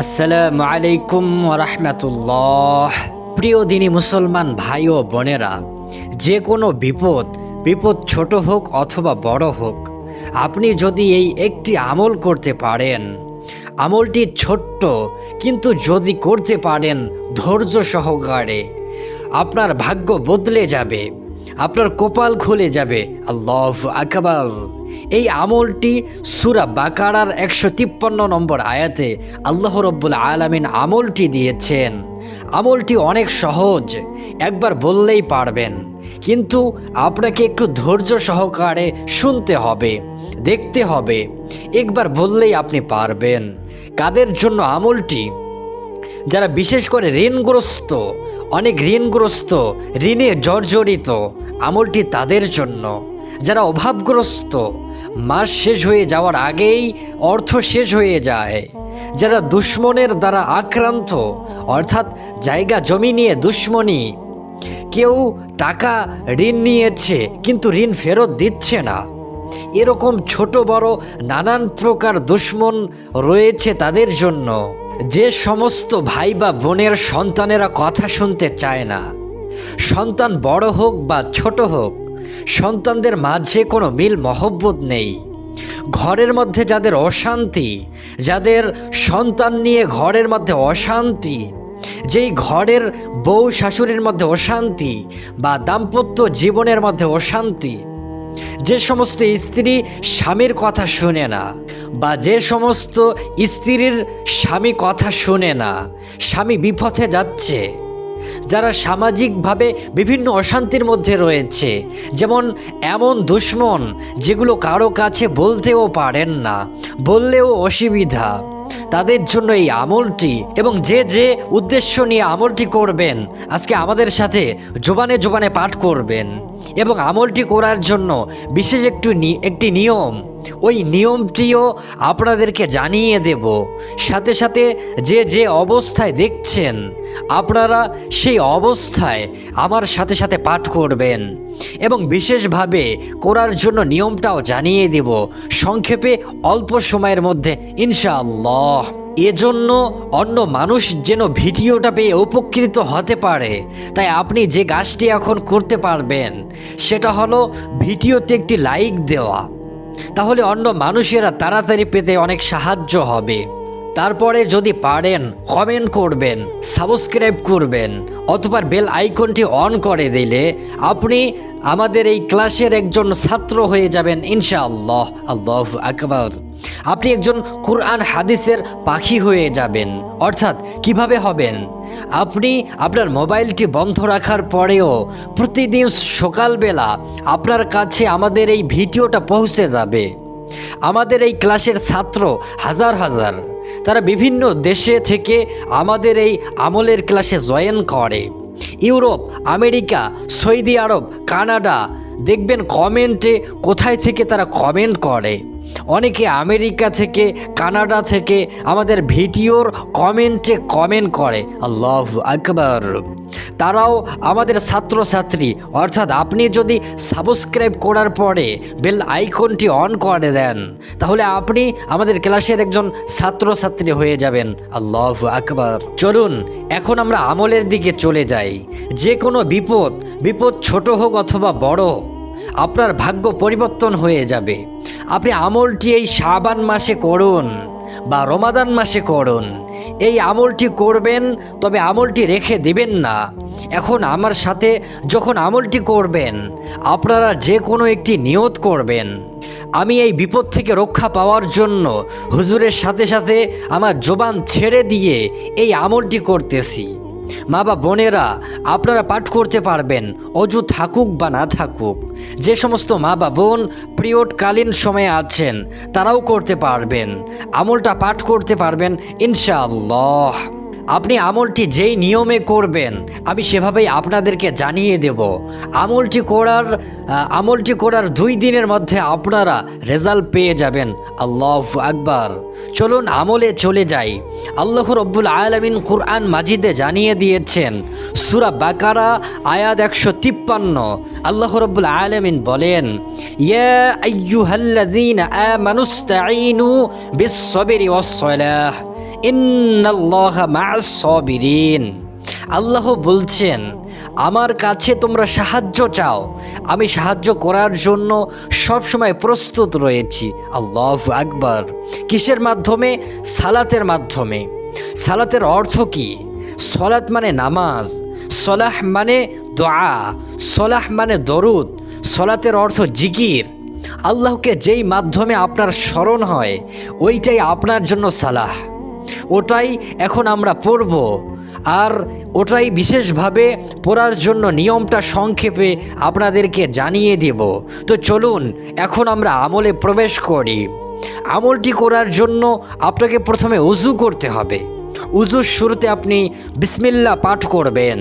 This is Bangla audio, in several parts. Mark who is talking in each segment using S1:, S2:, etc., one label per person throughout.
S1: আসসালামু আলাইকুম ওয়া রাহমাতুল্লাহ। প্রিয় দিনী মুসলমান ভাই ও বোনেরা, যে কোনো বিপদ ছোট হোক অথবা বড় হোক, আপনি যদি এই একটি আমল করতে পারেন, আমলটি ছোট্ট কিন্তু যদি করতে পারেন ধৈর্য সহকারে, আপনার ভাগ্য বদলে যাবে, আপনার কপাল খুলে যাবে। আল্লাহু আকবার। এই আমলটি সূরা বাকারার 153 নম্বর আয়াতে আল্লাহ রাব্বুল আলামিন আমলটি দিয়েছেন। আমলটি অনেক সহজ, একবার বললেই পারবেন, কিন্তু আপনাকে একটু ধৈর্য সহকারে শুনতে হবে, দেখতে হবে। একবার বললেই আপনি পারবেন। কাদের জন্য আমলটি? যারা বিশেষ করে ঋণগ্রস্ত, অনেক ঋণগ্রস্ত, ঋণে জর্জরিত, আমলটি তাদের জন্য। যারা অভাবগ্রস্ত, মাস শেষ হয়ে যাওয়ার আগেই অর্থ শেষ হয়ে যায়। যারা দুশ্মনের দ্বারা আক্রান্ত, অর্থাৎ জায়গা জমি নিয়ে দুশ্মনী, কেউ টাকা ঋণ নিয়েছে কিন্তু ঋণ ফেরত দিচ্ছে না, এরকম ছোট বড় নানান প্রকার দুশ্মন রয়েছে তাদের জন্য। যে সমস্ত ভাই বা বোনের সন্তানেরা কথা শুনতে চায় না, সন্তান বড় হোক বা ছোট হোক, সন্তানদের মাঝে কোনো মিল মহব্বত নেই, ঘরের মধ্যে যাদের অশান্তি, যাদের সন্তান নিয়ে ঘরের মধ্যে অশান্তি, যেই ঘরের বউ শাশুড়ির মধ্যে অশান্তি বা দাম্পত্য জীবনের মধ্যে অশান্তি, যে সমস্ত স্ত্রী স্বামীর কথা শুনে না, বা যে সমস্ত স্ত্রীর স্বামী কথা শুনে না, স্বামী বিপথে যাচ্ছে, যারা সামাজিকভাবে বিভিন্ন অশান্তির মধ্যে রয়েছে, যেমন এমন দুশ্মন যেগুলো কারো কাছে বলতেও পারেন না, বললেও অসুবিধা, তাদের জন্য এই আমলটি। এবং যে উদ্দেশ্য নিয়ে আমলটি করবেন, আজকে আমাদের সাথে জোবানে জোবানে পাঠ করবেন। এবং আমলটি করার জন্য বিশেষ একটি নিয়ম, ওই নিয়মটিও আপনাদেরকে জানিয়ে দেব। সাথে সাথে যে অবস্থায় দেখছেন, আপনারা সেই অবস্থায় আমার সাথে সাথে পাঠ করবেন। এবং বিশেষভাবে করার জন্য নিয়মটাও জানিয়ে দেব সংক্ষেপে, অল্প সময়ের মধ্যে ইনশাআল্লাহ। এজন্য অন্য মানুষ যেন ভিডিওটা পেয়ে উপকৃত হতে পারে, তাই আপনি যে কাজটি এখন করতে পারবেন সেটা হলো ভিডিওতে একটি লাইক দেওয়া। তাহলে অন্য মানুষেরা তাড়াতাড়ি পেতে অনেক সাহায্য হবে। তারপরে যদি পারেন কমেন্ট করবেন, সাবস্ক্রাইব করবেন, অথবা বেল আইকনটি অন করে দিলে আপনি আমাদের এই ক্লাসের একজন ছাত্র হয়ে যাবেন ইনশাআল্লাহ। আল্লাহু আকবার। আপনি একজন কুরআন হাদিসের পাখি হয়ে যাবেন। অর্থাৎ কিভাবে হবেন? আপনি আপনার মোবাইলটি বন্ধ রাখার পরেও প্রতিদিন সকালবেলা আপনার কাছে আমাদের এই ভিডিওটা পৌঁছে যাবে। আমাদের এই ক্লাসের ছাত্র হাজার হাজার, তারা বিভিন্ন দেশে থেকে আমাদের এই আমলের ক্লাসে জয়েন করে। ইউরোপ, আমেরিকা, সৌদি আরব, কানাডা, দেখবেন কমেন্টে কোথায় থেকে তারা কমেন্ট করে। অনেকে আমেরিকা থেকে, কানাডা থেকে আমাদের ভিডিওর কমেন্টে কমেন্ট করে। আল্লাহু আকবার। তারাও আমাদের ছাত্রছাত্রী। অর্থাৎ আপনি যদি সাবস্ক্রাইব করার পরে বেল আইকনটি অন করে দেন, তাহলে আপনি আমাদের ক্লাসের একজন ছাত্রছাত্রী হয়ে যাবেন। আল্লাহু আকবার। চলুন এখন আমরা আমলের দিকে চলে যাই। যে কোনো বিপদ ছোট হোক অথবা বড়, আপনার ভাগ্য পরিবর্তন হয়ে যাবে। আপনি আমলটি এই শাবান মাসে করুন বা রমাদান মাসে করুন। এই আমলটি করবেন, তবে আমলটি রেখে দিবেন না। এখন আমার সাথে যখন আমলটি করবেন, আপনারা যে কোনো একটি নিয়ত করবেন। আমি এই বিপদ থেকে রক্ষা পাওয়ার জন্য হুজুরের সাথে সাথে আমার জবান ছেড়ে দিয়ে এই আমলটি করতেছি। মা বা বোনেরা, আপনারা পাঠ করতে পারবেন, অজু থাকুক বা না থাকুক। যে সমস্ত মা বা বোন পিরিয়ডকালীন সময়ে আছেন, তারাও করতে পারবেন, আমলটা পাঠ করতে পারবেন ইনশাআল্লাহ। আপনি আমলটি যেই নিয়মে করবেন আমি সেভাবেই আপনাদেরকে জানিয়ে দেব। আমলটি করার 2 দিনের মধ্যে আপনারা রেজাল্ট পেয়ে যাবেন। আল্লাহু আকবার। চলুন আমলে চলে যাই। আল্লাহ রাব্বুল আলামিন কুরআন মাজিদে জানিয়ে দিয়েছেন, সূরা বাকারা আয়াত 153। আল্লাহ রাব্বুল আলামিন বলেন, ইয়া আইয়ুহাল্লাযীনা আমানুস্তাঈনু বিস-সাবরি ওয়াস-সালাহ। ইন্নাল্লাহা মা'আস সাবিরিন। আল্লাহ বলছেন, আমার কাছে তোমরা সাহায্য চাও, আমি সাহায্য করার জন্য সবসময় প্রস্তুত রয়েছি। আল্লাহু আকবার। কিসের মাধ্যমে? সালাতের মাধ্যমে। সালাতের অর্থ কি? সলাত মানে নামাজ, সলাহ মানে দোয়া, সলাহ মানে দরুদ, সলাতের অর্থ জিকির। আল্লাহকে যেই মাধ্যমে আপনার স্মরণ হয় ওইটাই আপনার জন্য সালাহ। ওটাই এখন আমরা পড়ব, আর ওটাই বিশেষভাবে পড়ার জন্য নিয়মটা সংক্ষেপে আপনাদেরকে জানিয়ে দেব। তো চলুন এখন আমরা আমলে প্রবেশ করি। আমলটি করার জন্য আপনাকে প্রথমে উযু করতে হবে। উযুর শুরুতে আপনি বিসমিল্লাহ পাঠ করবেন।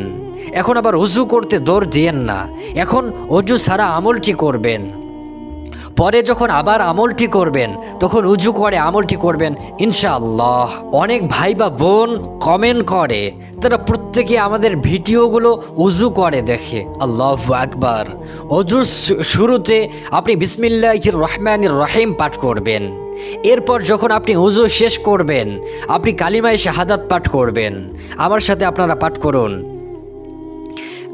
S1: এখন আবার উযু করতে দৌড় দিয়েন না, এখন অজু ছাড়া আমলটি করবেন। পরে যখন আবার আমলটি করবেন তখন উযু করে আমলটি করবেন ইনশাআল্লাহ। অনেক ভাই বা বোন কমেন্ট করে, তারা প্রত্যেকে আমাদের ভিডিওগুলো উযু করে দেখে। আল্লাহু আকবার। অজুর শুরুতে আপনি বিসমিল্লাহির রহমানির রহিম পাঠ করবেন। এরপর যখন আপনি উযু শেষ করবেন আপনি কালিমায়ে শাহাদাত পাঠ করবেন। আমার সাথে আপনারা পাঠ করুন,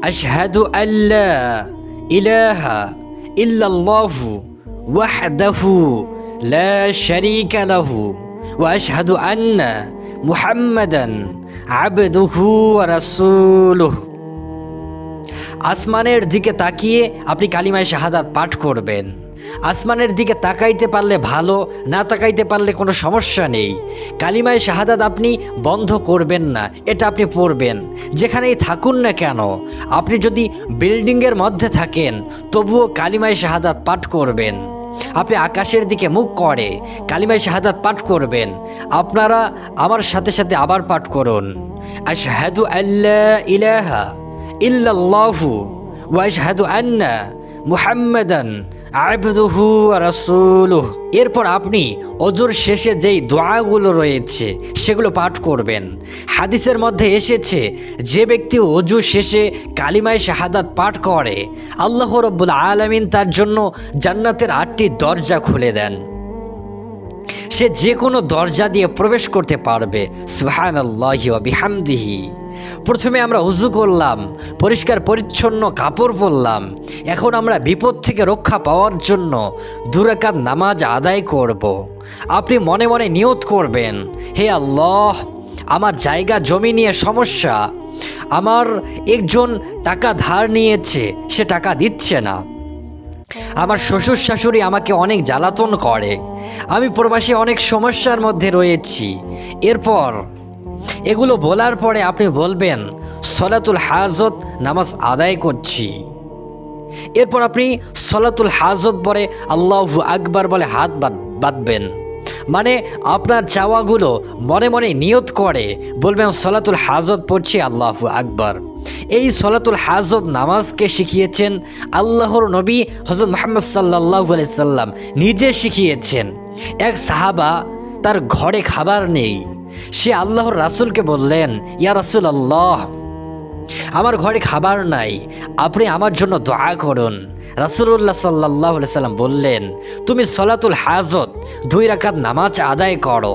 S1: আশহাদু আল্লা ইলাহা ইল্লাল্লাহু ওয়াহদাহু লা শারীকা লাহু ওয়া আশহাদু আন্না মুহাম্মাদান আবদুহু ওয়া রাসূলুহু। আসমানের দিকে তাকিয়ে আপনি কালিমায়ে শাহাদাত পাঠ করবেন। আসমানের দিকে তাকাইতে পারলে ভালো, না তাকাইতে পারলে কোনো সমস্যা নেই। কালিমায়ে শাহাদাত আপনি বন্ধ করবেন না, এটা আপনি পড়বেন যেখানেই থাকুন না কেন। আপনি যদি বিল্ডিংয়ের মধ্যে থাকেন তবুও কালিমায়ে শাহাদাত পাঠ করবেন। আপনি আকাশের দিকে মুখ করে কালিমায়ে শাহাদাত পাঠ করবেন। আপনারা আমার সাথে সাথে আবার পাঠ করুন, আশহাদু আল্লা ইলাহা ইল্লাল্লাহু ওয়া আশহাদু আন্না মুহাম্মাদান আবদুহু ওয়া রাসূলুহু। এরপর আপনি অজুর শেষে যেই দোয়াগুলো রয়েছে সেগুলো পাঠ করবেন। হাদিসের মধ্যে এসেছে, যে ব্যক্তি অজু শেষে কালিমায়ে শাহাদাত পাঠ করে আল্লাহ রাব্বুল আলামিন তার জন্য জান্নাতের 8টি দরজা খুলে দেন। সে যে কোনো দরজা দিয়ে প্রবেশ করতে পারবে। সুবহানাল্লাহি ওয়া বিহামদিহি। প্রথমে আমরা উযু করলাম, পরিষ্কার পরিচ্ছন্ন কাপড় পরলাম। এখন আমরা বিপদ থেকে রক্ষা পাওয়ার জন্য 2 রাকাত নামাজ আদায় করব। আপনি মনে মনে নিয়ত করবেন, হে আল্লাহ, আমার জায়গা জমি নিয়ে সমস্যা, আমার একজন টাকা ধার নিয়েছে, সে টাকা দিচ্ছে না, আমার শ্বশুর শাশুড়ি আমাকে অনেক জ্বালাতন করে, আমি প্রবাসী অনেক সমস্যার মধ্যে রয়েছি। এরপর এগুলো বলার পরে আপনি বলবেন সলাতুল হাজত নামাজ আদায় করছি। এরপর আপনি সলাতুল হাজত পরে আল্লাহু আকবার বলে হাত বাঁধবেন। মানে আপনার চাওয়াগুলো মনে মনে নিয়ত করে বলবেন সলাতুল হাজত পড়ছি আল্লাহু আকবার। এই সলাতুল হাজত নামাজকে শিখিয়েছেন আল্লাহর নবী হযরত মুহাম্মদ সাল্লাল্লাহু আলাইহি সাল্লাম নিজে শিখিয়েছেন। এক সাহাবা, তার ঘরে খাবার নেই, সে আল্লাহর রাসূলকে বললেন, ইয়া রাসূলুল্লাহ, আমার ঘরে খাবার নাই, আপনি আমার জন্য দোয়া করুন। রাসূলুল্লাহ সাল্লাল্লাহু আলাইহি সাল্লাম বললেন, তুমি সলাতুল হাজত 2 রাকাত নামাজ আদায় করো।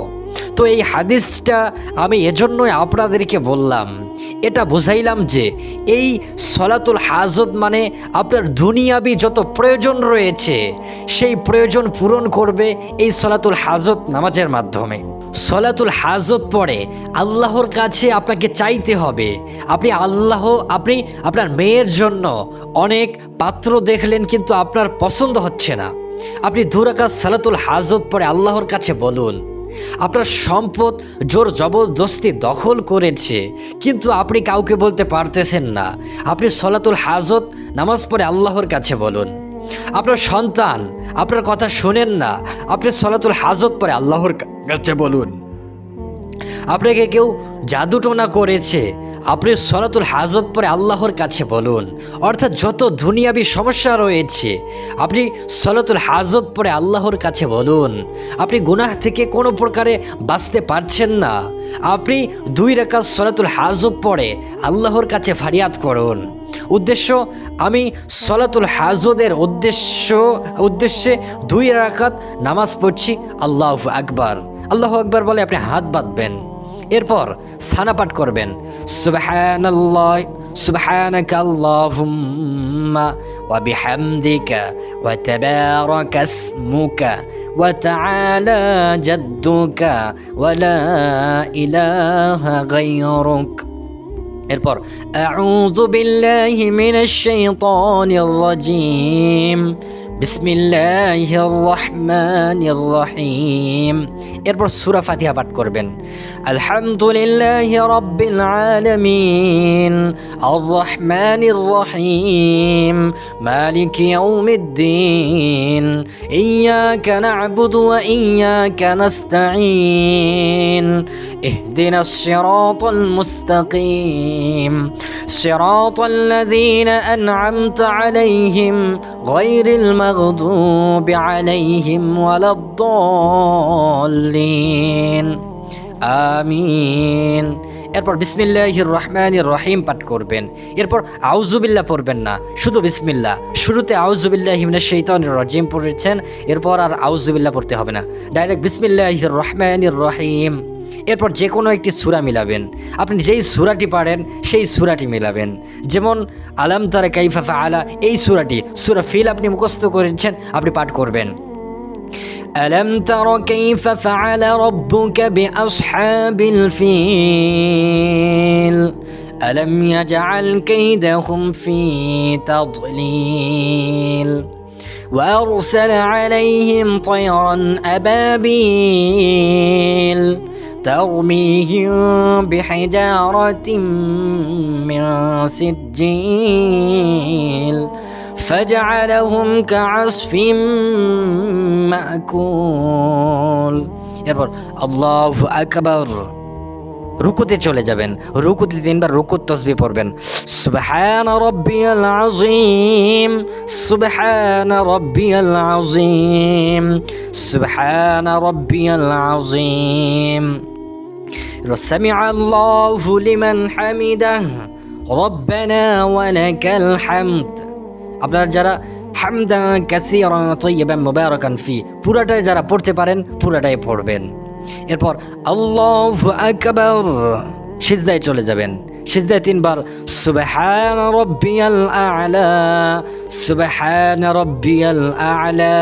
S1: তো এই হাদিসটা আমি এজন্যই আপনাদেরকে বললাম, এটা বুঝাইলাম যে এই সলাতুল হাজত মানে আপনার দুনিয়াবি যত প্রয়োজন রয়েছে সেই প্রয়োজন পূরণ করবে এই সলাতুল হাজত নামাজের মাধ্যমে। সলাতুল হাজত পরে আল্লাহর কাছে আপনাকে চাইতে হবে। আপনি আপনার মেয়ের জন্য অনেক পাত্র দেখলেন কিন্তু আপনার পছন্দ হচ্ছে না, আপনি 2 রাকাত সলাতুল হাজত পরে আল্লাহর কাছে বলুন। আপনার সম্পদ জোর জবরদস্তি দখল করেছে কিন্তু আপনি কাউকে বলতে পারতেছেন না, আপনি সলাতুল হাজত নামাজ পড়ে আল্লাহর কাছে বলুন। আপনার সন্তান আপনার কথা শোনেন না, আপনি সলাতুল হাজত পড়ে আল্লাহর কাছে বলুন। আপনাকে কেউ জাদুটোনা করেছে, আপনি সলাতুল হাজত পরে আল্লাহর কাছে বলুন। অর্থাৎ যত দুনিয়াবি সমস্যা রয়েছে আপনি সলাতুল হাজত পরে আল্লাহর কাছে বলুন। আপনি গুনাহ থেকে কোনো প্রকারে বাঁচতে পারছেন না, আপনি 2 রাকাত সলাতুল হাজত পরে আল্লাহর কাছে ফরিয়াদ করুন। উদ্দেশ্য, আমি সলাতুল হাজতের উদ্দেশ্যে 2 রাকাত নামাজ পড়ছি, আল্লাহু আকবার। আল্লাহু আকবার বলে আপনি হাত বাঁধবেন। এরপর সানা পাঠ করবেন, সুবহানাল্লাহ সুবহানাকা আল্লাহুম্মা ওয়া বিহামদিকা ওয়া তাবারাকা ইসমুকা ওয়া তাআলা জাদ্দুকা ওয়া লা ইলাহা গায়রুক। এরপর আউযু বিল্লাহি মিনাশ শাইতানির রাজীম, বিসমিল্লাহির রহমানির রহিম। এরপর সূরা ফাতিহা পাঠ করবেন, আলহামদুলিল্লাহি রাব্বিল আলামিন আর রহমানির রহিম মালিকি ইয়াউমিদ্দিন ইয়্যাকা না'বুদু ওয়া ইয়্যাকা নাস্তাঈন ইহদিনাস সিরাতাল মুস্তাকিম সিরাতাল লাযীনা আন'আমতা আলাইহিম গায়রিল মাগদুবি আলাইহিম ওয়ালাদ-দাল্লিন আমিন। এরপর বিসমিল্লাহির রহমানির রহিম পাঠ করবেন। এরপর আউযুবিল্লাহ পড়বেন না, শুধু বিসমিল্লাহ। শুরুতে আউযুবিল্লাহি মিনাশ শাইতানির রাজিম পড়েছেন, এরপর আর আউযুবিল্লাহ পড়তে হবে না, ডাইরেক্ট বিসমিল্লাহির রহমানির রহিম। এরপর যে কোনো একটি সূরা মিলাবেন, আপনি যেই সূরাটি পারেন সেই সূরাটি মিলাবেন। যেমন আলাম তারা কাইফা ফাআলা, এই সূরাটি, সূরা ফিল আপনি মুখস্থ করেছেন, আপনি পাঠ করবেন, ألم تر كيف فعل ربك بأصحاب الفيل ألم يجعل كيدهم في تضليل وأرسل عليهم طيرا أبابيل ترميهم بحجارة من سجيل فجعلهم كعصف মাকুল। এরপর আল্লাহু আকবার, রুকুতে চলে যাবেন, রুকুতে 3 বার রুকুত তাসবিহ পড়বেন, সুবহানা রাব্বিয়াল আযীম সুবহানা রাব্বিয়াল আযীম সুবহানা রাব্বিয়াল আযীম সামিআ আল্লাহু লিমান হামিদাহ রব্বানা ওয়া লাকাল হামদ। আপনারা যারা হামদা কাসীরান তাইয়্যিবান মুবারাকান ফি পুরাটাই যারা পড়তে পারেন পুরাটাই পড়বেন। এরপর আল্লাহু আকবার, সিজদায় চলে যাবেন, সিজদায় 3 বার সুবহানা রাব্বিয়াল আ'লা সুবহানা রাব্বিয়াল আ'লা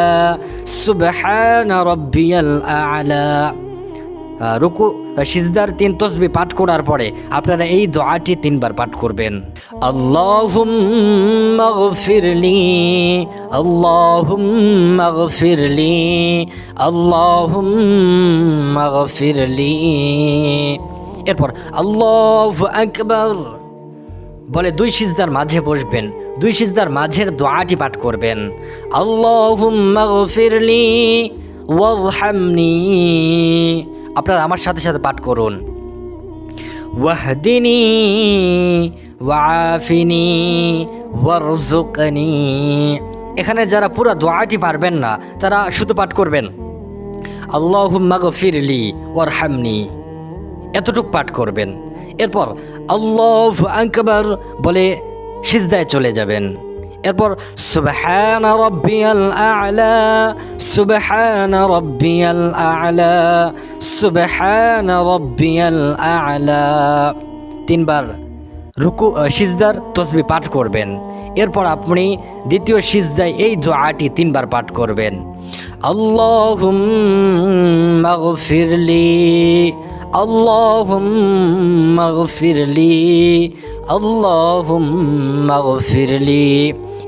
S1: সুবহানা রাব্বিয়াল আ'লা। রুকু সিজদার 3 তাসবিহ পাঠ করার পরে আপনারা এই দোয়াটি 3 বার পাঠ করবেন, আল্লাহুম্মা গফিরলি আল্লাহুম্মা গফিরলি আল্লাহুম্মা গফিরলি। এরপর আল্লাহু আকবার বলে 2 সিজদার মাঝে বসবেন, 2 সিজদার মাঝের দোয়াটি পাঠ করবেন, আল্লাহুম্মা গফিরলি ওয়ারহামনি। আপনারা আমার সাথে সাথে পাঠ করুন, ওয়াহদিনি ওয়াআফিনি ওয়ারযুকনি। এখানে যারা পুরো দোয়াটি পারবেন না তারা শুধু পাঠ করবেন আল্লাহুম্মা গফিরলি ওয়ারহামনি, এতটুক পাঠ করবেন। এরপর আল্লাহু আকবার বলে সিজদায় চলে যাবেন। এরপর সুবহানা রাব্বিয়াল আ'লা সুবহানা রাব্বিয়াল আ'লা সুবহানা রাব্বিয়াল আ'লা 3 বার রুকু সিজদার তাসবিহ পাঠ করবেন। এরপর আপনি দ্বিতীয় সিজদায় এই দোয়াটি 3 বার পাঠ করবেন, আল্লাহুম্মা গফিরলি আল্লাহুম্মা গফিরলি আল্লাহুম্মা গফিরলি।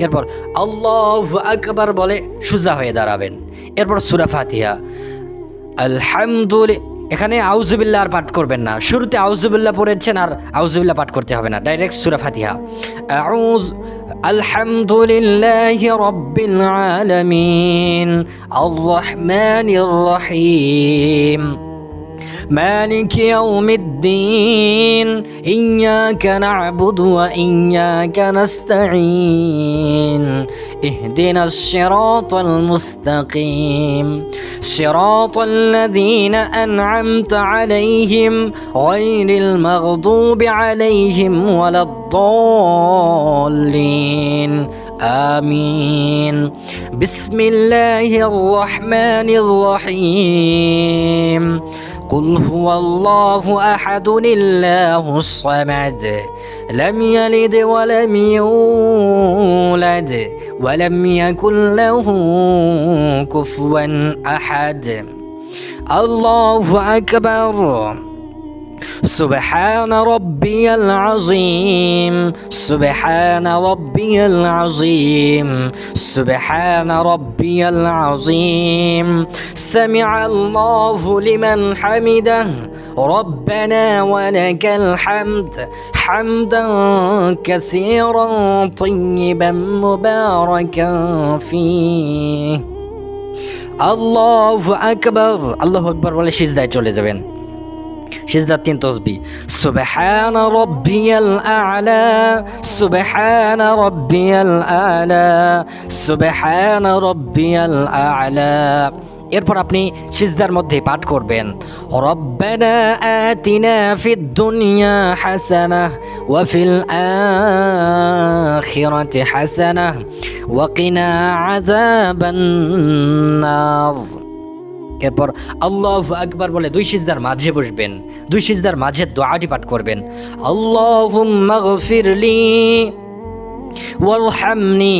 S1: এরপর আল্লাহু আকবার বলে সোজা হয়ে দাঁড়াবেন। এরপর সূরা ফাতিহা, আলহামদুলিল্লাহ। এখানে আউযুবিল্লাহ আর পাঠ করবেন না, শুরুতে আউযুবিল্লাহ পড়েছেন আর আউযুবিল্লাহ পাঠ করতে হবে না, ডাইরেক্ট সূরা ফাতিহা। আলহামদুলিল্লাহি রাব্বিল আলামিন আর রহমানির রহিম مالك يوم الدين إياك نعبد وإياك نستعين اهدنا الصراط المستقيم صراط الذين أنعمت عليهم غير المغضوب عليهم ولا الضالين آمين بسم الله الرحمن الرحيم قل هو الله أحد الله الصمد لم يلد ولم يولد ولم يكن له كفوا أحد الله أكبر سبحان ربي العظيم سبحان ربي العظيم سبحان ربي العظيم سمع الله لمن حمده ربنا ولك الحمد حمدا كثيرا طيبا مباركا فيه الله أكبر الله أكبر বলে সিজদায় চলে যাবেন সিজদার 3 তাসবিহ সুবহান রাব্বিয়াল আ'লা সুবহান রাব্বিয়াল আ'লা সুবহান রাব্বিয়াল আ'লা এরপর আপনি সিজদার মধ্যে পাঠ করবেন রব্বানা আতিনা ফিদ দুনিয়া হাসানাহ ওয়া ফিল আখিরাতি হাসানাহ ওয়া কিনা আযাবান নার এরপর আল্লাহু আকবার বলে 2 সিজদার মাঝে বসবেন 2 সিজদার মাঝে দোয়াটি পাঠ করবেন আল্লাহুম্মা গফিরলি ওয়ারহামনি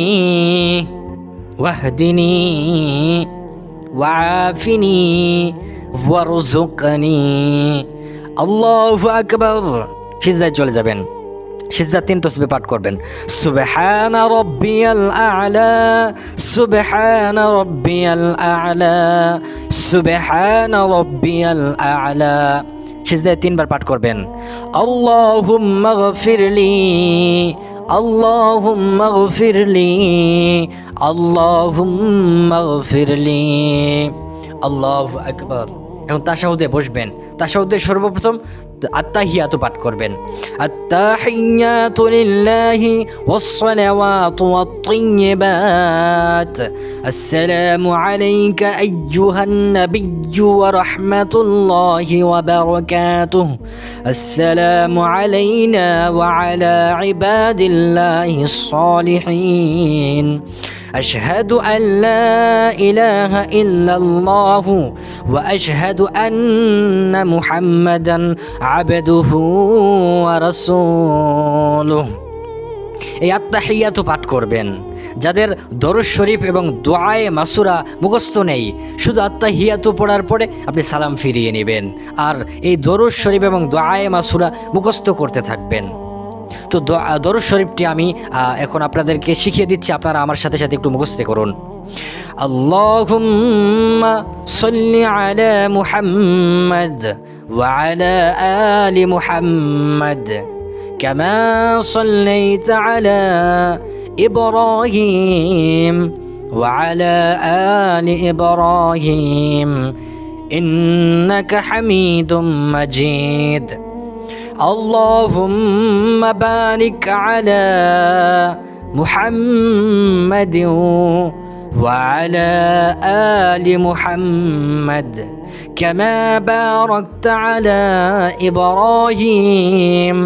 S1: ওয়াহদিনি ওয়াআফিনি ওয়ারযুকনি আল্লাহু আকবার সিজদায় চলে যাবেন সিজদা 3 তাসবিহ পাঠ করবেন সুবহান রাব্বিয়াল আ'লা সুবহান রাব্বিয়াল আ'লা সুবহান রাব্বিয়াল আ'লা সিজদায় 3 বার পাঠ করবেন আল্লাহুম্মা গফিরলি আল্লাহুম্মা গফিরলি আল্লাহুম্মা গফিরলি আল্লাহু আকবার এখন তাশাহুদে বসবেন তাশাহুদে সর্বপ্রথম আত্তাহিয়াতু পাঠ করবেন আত্তাহিয়াতু লিল্লাহি ওয়াস-সালাওয়াতু ওয়াত-তাইয়্যিবাত আসসালামু আলাইকা আইয়ুহান নাবিয়্যু ওয়া রাহমাতুল্লাহি ওয়া বারাকাতুহু আসসালামু আলাইনা ওয়া আলা ইবাদিল্লাহিস সালিহিন أشهد أن لا إله إلا الله وأشهد أن محمدا عبده ورسوله এই আত্তাহিয়াতু পাঠ করবেন যাদের দরুদ শরীফ এবং দোয়ায়ে মাসুরা মুখস্থ নেই শুধু আত্তাহিয়াতু পড়ার পরে আপনি সালাম ফিরিয়ে নেবেন আর এই দরুদ শরীফ এবং দোয়ায়ে মাসুরা মুখস্থ করতে থাকবেন তো দরুদ শরীফটি আমি এখন আপনাদেরকে শিখিয়ে দিচ্ছি আপনারা আমার সাথে সাথে একটু মুখস্থ করুন আল্লাহুম্মা সাল্লি আলা মুহাম্মাদ ওয়া আলা আলি মুহাম্মাদ কামা সাল্লাইতা আলা ইব্রাহিম ওয়া আলা আলি ইব্রাহিম ইন্নাকা হামিদুম মাজিদ اللهم بارك على محمد وعلى آل محمد كما باركت على إبراهيم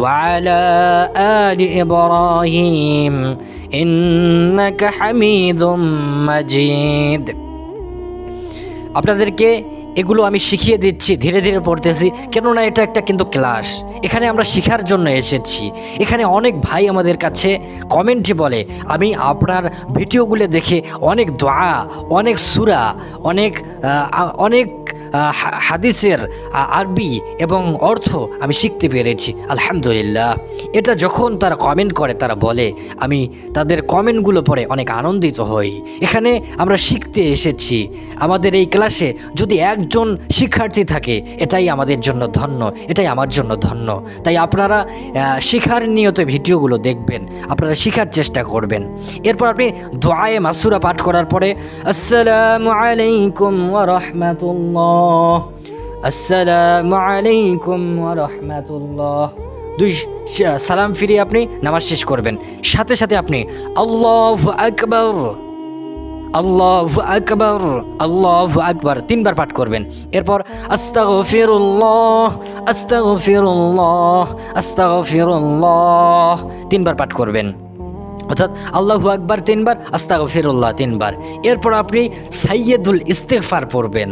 S1: وعلى آل إبراهيم إنك حميد مجيد আপনাদেরকে এগুলো আমি শিখিয়ে দিচ্ছি ধীরে ধীরে পড়তেছি কেননা এটা একটা কিন্তু ক্লাস এখানে আমরা শেখার জন্য এসেছি এখানে অনেক ভাই আমাদের কাছে কমেন্টে বলে আমি আপনার ভিডিওগুলো দেখে অনেক দোয়া অনেক সূরা অনেক হাদিসের আরবি এবং অর্থ আমি শিখতে পেরেছি আলহামদুলিল্লাহ এটা যখন তারা কমেন্ট করে তারা বলে আমি তাদের কমেন্টগুলো পড়ে অনেক আনন্দিত হই এখানে আমরা শিখতে এসেছি আমাদের এই ক্লাসে যদি একজন শিক্ষার্থী থাকে এটাই আমাদের জন্য ধন্য এটাই আমার জন্য ধন্য তাই আপনারা শিখার নিয়ত ভিডিওগুলো দেখবেন আপনারা শিখার চেষ্টা করবেন এরপর আপনি দোয়ায়ে মাসুরা পাঠ করার পরে আসসালামু আলাইকুম ওয়া রাহমাতুল্লাহ আসসালামু আলাইকুম ওয়া রাহমাতুল্লাহ 2 সালাম ফিরিয়ে আপনি নামাজ শেষ করবেন সাথে সাথে আপনি আল্লাহু আকবার আল্লাহু আকবার আল্লাহু আকবার 3 বার পাঠ করবেন এরপর আস্তাগফিরুল্লাহ আস্তাগফিরুল্লাহ আস্তাগফিরুল্লাহ 3 বার পাঠ করবেন অর্থাৎ আল্লাহু আকবার 3 বার আস্তাগফিরুল্লাহ 3 বার এরপর আপনি সাইয়্যিদুল ইস্তিগফার পড়বেন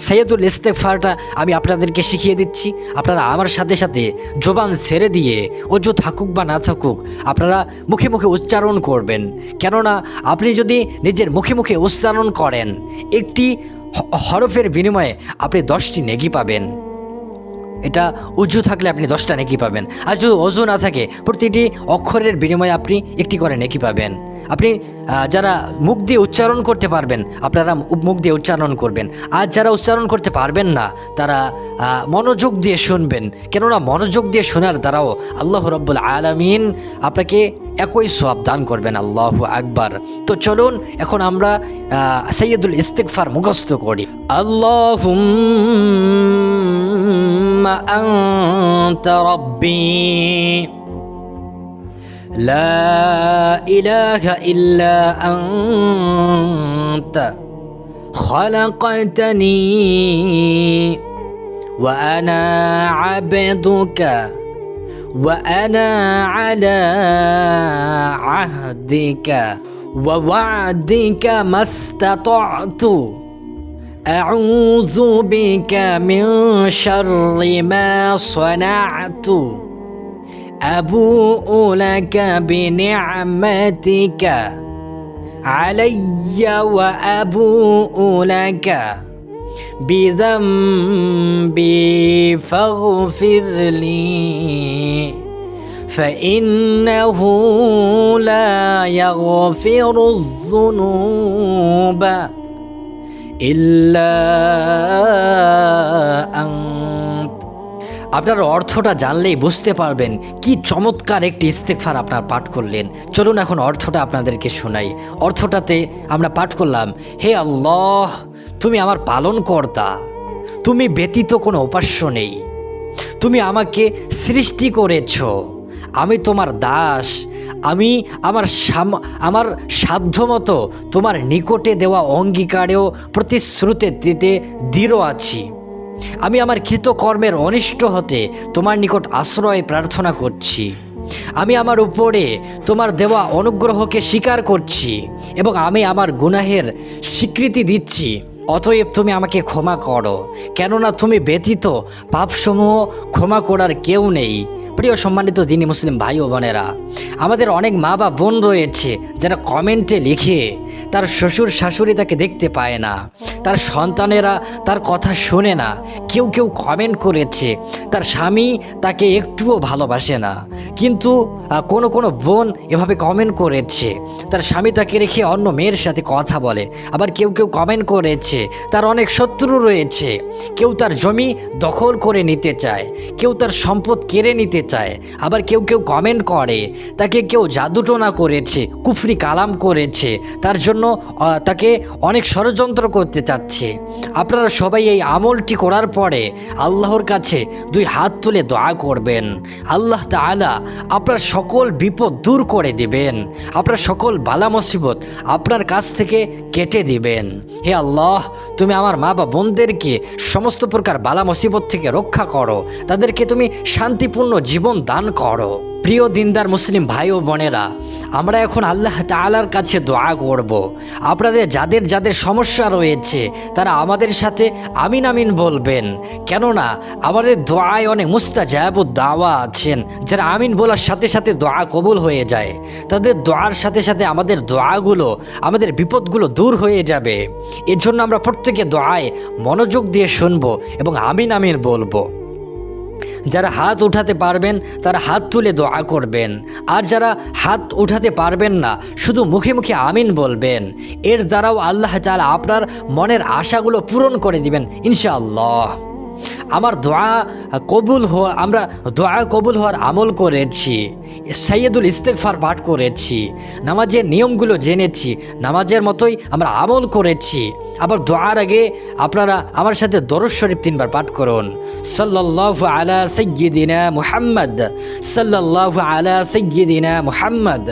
S1: সাইয়্যিদুল ইস্তেগফারটা আমি আপনাদেরকে শিখিয়ে দিচ্ছি। আপনারা আমার সাথে সাথে জবান ছেড়ে দিয়ে অজু থাকুক বা না থাকুক আপনারা মুখে মুখে উচ্চারণ করবেন। কেননা আপনি যদি নিজের মুখে মুখে উচ্চারণ করেন একটি হরফের বিনিময়ে আপনি 10টি নেকি পাবেন। এটা উজু থাকলে আপনি 10টা নেকি পাবেন, আর যদি অজু না থাকে প্রতিটি অক্ষরের বিনিময়ে আপনি একটি করে নেকি পাবেন। আপনি যারা মুখ দিয়ে উচ্চারণ করতে পারবেন আপনারা মুখ দিয়ে উচ্চারণ করবেন, আর যারা উচ্চারণ করতে পারবেন না তারা মনোযোগ দিয়ে শুনবেন। কেননা মনোযোগ দিয়ে শোনার দ্বারাও আল্লাহ রাব্বুল আলামিন আপনাকে একই সওয়াব দান করবেন। আল্লাহু আকবার। তো চলুন এখন আমরা সাইয়্যিদুল ইস্তিগফার মুখস্থ করি। আল্লাহুম্মা আনতা রাব্বি লা ইলাহা ইল্লা আনতা খালাকতানি ওয়া আনা আবদুকা وأنا على عهدك ووعدك ما استطعت أعوذ بك من شر ما صنعت أبوء لك بنعمتك علي وأبوء لك بذنبي فاغفر لي فإنه لا يغفر الذنوب إلا أنت। আপনার অর্থটা জানলেই বুঝতে পারবেন কি চমৎকার একটি ইস্তেগফার আপনার পাঠ করলেন। চলুন এখন অর্থটা আপনাদেরকে শোনাই। অর্থটাতে আমরা পাঠ করলাম, হে আল্লাহ তুমি আমার পালনকর্তা, তুমি ব্যতীত কোনো উপাস্য নেই, তুমি আমাকে সৃষ্টি করেছ, আমি তোমার দাস, আমি আমার সাধ্যমতো তোমার নিকটে দেওয়া অঙ্গীকারেও প্রতিশ্রুতিতে দৃঢ় আছি। আমি আমার কৃতকর্মের অনিষ্ট হতে তোমার নিকট আশ্রয় প্রার্থনা করছি। আমি আমার উপরে তোমার দেওয়া অনুগ্রহকে স্বীকার করছি এবং আমি আমার গুনাহের স্বীকৃতি দিচ্ছি। অতএব তুমি আমাকে ক্ষমা করো, কেননা তুমি ব্যতীত পাপসমূহ ক্ষমা করার কেউ নেই। প্রিয় সম্মানিত দ্বীনি মুসলিম ভাই ও বোনেরা, আমাদের অনেক মা বা বোন রয়েছে যারা কমেন্টে লিখে তার শ্বশুর শাশুড়ি তাকে দেখতে পায় না, তার সন্তানেরা তার কথা শোনে না। কেউ কেউ কমেন্ট করেছে তার স্বামী তাকে একটুও ভালোবাসে না, কিন্তু কোনো বোন এভাবে কমেন্ট করেছে তার স্বামী তাকে রেখে অন্য মেয়ের সাথে কথা বলে। আবার কেউ কেউ কমেন্ট করেছে তার অনেক শত্রু রয়েছে, কেউ তার জমি দখল করে নিতে চায়, কেউ তার সম্পদ কেড়ে নিতে চায়। আবার কেউ কেউ কমেন্ট করে তাকে কেউ জাদুটোনা করেছে, কুফরি কালাম করেছে, তার জন্য তাকে অনেক ষড়যন্ত্র করতে চাচ্ছে। আপনারা সবাই এই আমলটি করার পরে আল্লাহর কাছে 2 হাত তুলে দোয়া করবেন। আল্লাহ তাআলা আপনার সকল বিপদ দূর করে দিবেন, আপনার সকল বালা মুসিবত আপনার কাছ থেকে কেটে দিবেন। হে আল্লাহ তুমি আমার মা বা বোনদেরকে সমস্ত প্রকার বালা মুসিবত থেকে রক্ষা করো, তাদেরকে তুমি শান্তিপূর্ণ জীবন দান করো। প্রিয় দিনদার মুসলিম ভাই ও বোনেরা, আমরা এখন আল্লাহ তাআলার কাছে দোয়া করব। আপনাদের যাদের যাদের সমস্যা রয়েছে তারা আমাদের সাথে আমিন আমিন বলবেন, কেননা আমাদের দোয়ায় অনেক মুস্তাজাবুদ দাওয়া আছেন যারা আমিন বলার সাথে সাথে দোয়া কবুল হয়ে যায়। তাদের দোয়ার সাথে সাথে আমাদের দোয়াগুলো, আমাদের বিপদগুলো দূর হয়ে যাবে। এর জন্য আমরা প্রত্যেকে দোয়ায় মনোযোগ দিয়ে শুনবো এবং আমিন আমিন বলবো। যারা হাত উঠাতে পারবেন তারা হাত তুলে দোয়া করবেন, আর যারা হাত উঠাতে পারবেন না শুধু মুখে মুখে আমিন বলবেন। এর দ্বারাও আল্লাহ তাআলা আপনার মনের আশাগুলো পূরণ করে দিবেন ইনশাআল্লাহ। আমরা দোয়া কবুল হওয়ার আমল করেছি, সাইয়্যিদুল ইস্তেগফার পাঠ করেছি, নামাজের নিয়মগুলো জেনেছি, নামাজের মতোই আমরা আমল করেছি। আবার দোয়ার আগে আপনারা আমার সাথে দরুদ শরীফ 3 বার পাঠ করুন। সাল্লাল্লাহু আলা সাইয়্যিদিনা মুহাম্মদ, সাল্লাল্লাহু আলা সাইয়্যিদিনা মুহাম্মদ,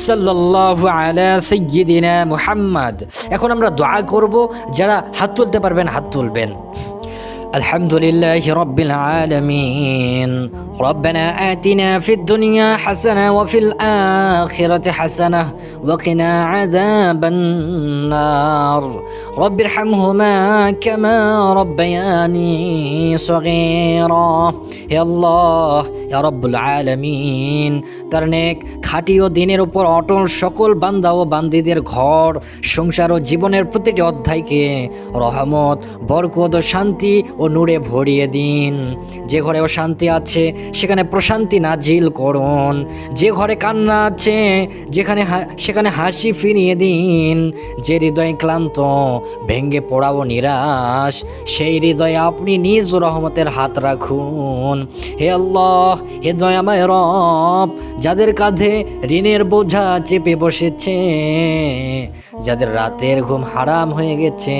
S1: সাল্লাল্লাহু আলা সাইয়্যিদিনা মুহাম্মদ। এখন আমরা দোয়া করব, যারা হাত তুলতে পারবেন হাত তুলবেন। الحمد لله رب العالمين ربنا آتنا في الدنيا حسنة وفي الآخرة حسنة وقنا عذاب النار رب ارحمهما كما ربياني صغيرا يا الله يا رب العالمين তার নেক খাঁটি ও দিনের উপর অটল সকল বান্দা ও বান্দীদের ঘর সংসার ও জীবনের প্রতিটি অধ্যায়কে রহমত বরকত ও শান্তি ও নূরে ভরিয়ে দিন। যে ঘরে অশান্তি আছে সেখানে প্রশান্তি নাজিল করুন। যে ঘরে কান্না আছে সেখানে হাসি ফিরিয়ে দিন। যে হৃদয় ক্লান্ত ভেঙ্গে পড়া ও নিরাশ সেই হৃদয়ে আপনি নিজ রহমতের হাত রাখুন। হে আল্লাহ, হে দয়াময় রব, যাদের কাঁধে ঋণের বোঝা চেপে বসেছে, যাদের রাতের ঘুম হারাম হয়ে গেছে,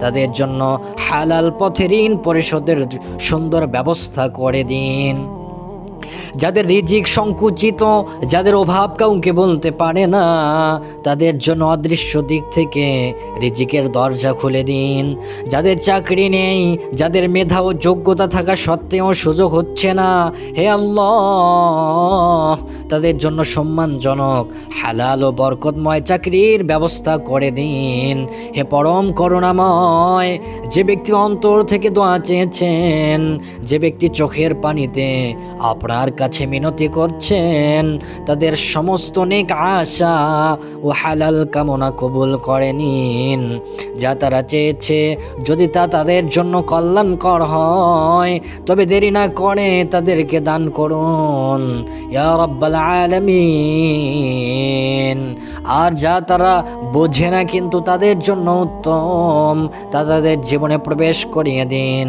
S1: তাদের জন্য হালাল পথে ঋণ পরিশোধের সুন্দর ব্যবস্থা করে দিন। যাদের রিজিক সংকুচিত, যাদের অভাব কাউকে বলতে পারে না, তাদের জন্য অদৃশ্য দিক থেকে রিজিকের দরজা খুলে দিন। যাদের চাকরি নেই, যাদের মেধা ও যোগ্যতা থাকা সত্ত্বেও সুযোগ হচ্ছে না, হে আল্লাহ, তাদের জন্য সম্মানজনক হালাল ও বরকতময় চাকরির ব্যবস্থা করে দিন। হে পরম করুণাময়, যে ব্যক্তি অন্তর থেকে দোয়া চেয়েছেন, যে ব্যক্তি চোখের পানিতে আপনার কাছে মিনতি করছেন, তাদের সমস্ত নেক আশা ও হালাল কামনা কবুল করে নিন। যা তারা চেয়েছে যদি তা তাদের জন্য কল্যাণকর হয়, তবে দেরি না করে তাদেরকে দান করুন ইয়া রাব্বাল আলামিন। আর যা তারা বোঝে না কিন্তু তাদের জন্য উত্তম, তা তাদের জীবনে প্রবেশ করিয়ে দিন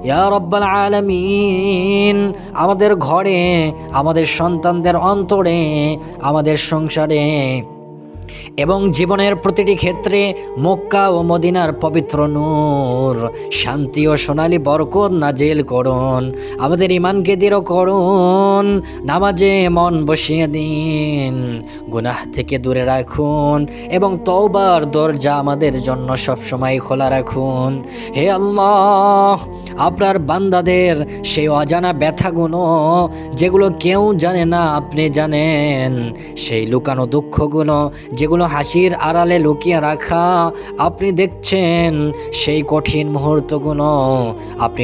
S1: ইয়া রাব্বাল আলামিন। আমাদের ঘরে, আমাদের সন্তানদের অন্তরে, আমাদের সংসারে এবং জীবনের প্রতিটি ক্ষেত্রে মক্কা ও মদিনার পবিত্র নূর, শান্তি ও সোনালী বরকত নাজিল করুন। আমাদের ঈমানকে দৃঢ় করুন, নামাজে মন বসিয়ে দিন, গুনাহ থেকে দূরে রাখুন এবং তওবার দরজা আমাদের জন্য সবসময় খোলা রাখুন। হে আল্লাহ, আপনার বান্দাদের সেই অজানা ব্যথাগুলো যেগুলো কেউ জানে না আপনি জানেন, সেই লুকানো দুঃখগুলো যেগুলো হাসির আড়ালে লুকিয়ে রাখা আপনি দেখছেন, সেই কঠিন মুহূর্তগুলো আপনি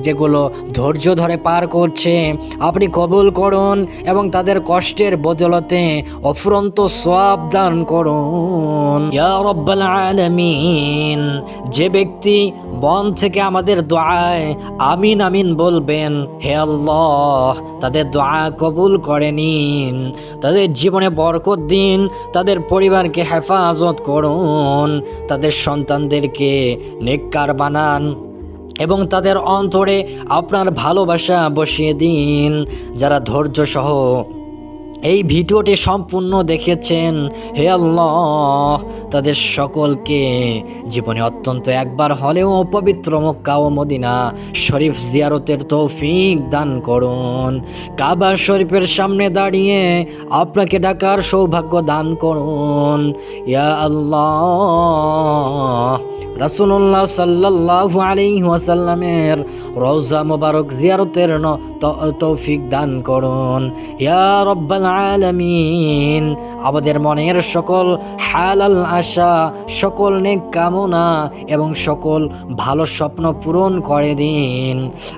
S1: যেগুলো ধৈর্য ধরে পার করছে আপনি কবুল করুন এবং তাদের কষ্টের বদলতে অফুরন্ত সওয়াব দান করুন ইয়া রাব্বাল আলামিন। যে ব্যক্তি মন থেকে আমাদের দোয়ায় আমিন আমিন বলবেন, হে আল্লাহ, তাদের দোয়া কবুল করে নিন, তাদের জীবনে বরকত দিন, তাদের পরিবারকে হেফাজত করুন, তাদের সন্তানদেরকে নেককার বানান এবং তাদের অন্তরে আপনার ভালোবাসা বসিয়ে দিন। যারা ধৈর্য সহ এই ভিডিওটি সম্পূর্ণ দেখেছেন, হে আল্লাহ, তাদের সকলকে জীবনে অত্যন্ত একবার হলেও পবিত্র মক্কা ও মদিনা শরীফ জিয়ারতের তৌফিক দান করুন। কাবা শরীফের সামনে দাঁড়িয়ে আপনাকে ডাকার সৌভাগ্য দান করুন ইয়া আল্লাহ। রাসূলুল্লাহ সাল্লাল্লাহু আলাইহি ওয়াসাল্লামের রওজা মোবারক জিয়ারতের তৌফিক দান করুন ইয়া রাব্বাল আলামিন। আমাদের মনের সকল হালাল আশা, সকল নেক কামনা এবং সকল ভালো স্বপ্ন পূরণ করে দিন।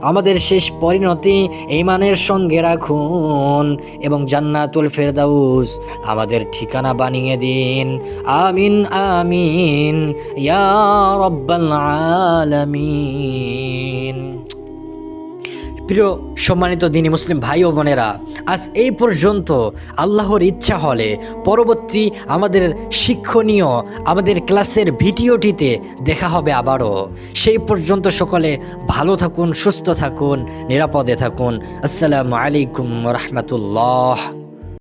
S1: আমাদের শেষ পরিণতি ঈমানের সঙ্গে রাখুন এবং জান্নাতুল ফেরদাউস আমাদের ঠিকানা বানিয়ে দিন। আমিন আমিন ইয়া রাব্বাল আলামিন। প্রিয় সম্মানিত দিনী মুসলিম ভাই ও বোনেরা, আজ এই পর্যন্ত। আল্লাহর ইচ্ছা হলে পরবর্তী আমাদের শিক্ষণীয় আমাদের ক্লাসের ভিডিওটিতে দেখা হবে আবারও। সেই পর্যন্ত সকলে ভালো থাকুন, সুস্থ থাকুন, নিরাপদে থাকুন। আসসালামু আলাইকুম ওয়া রাহমাতুল্লাহ।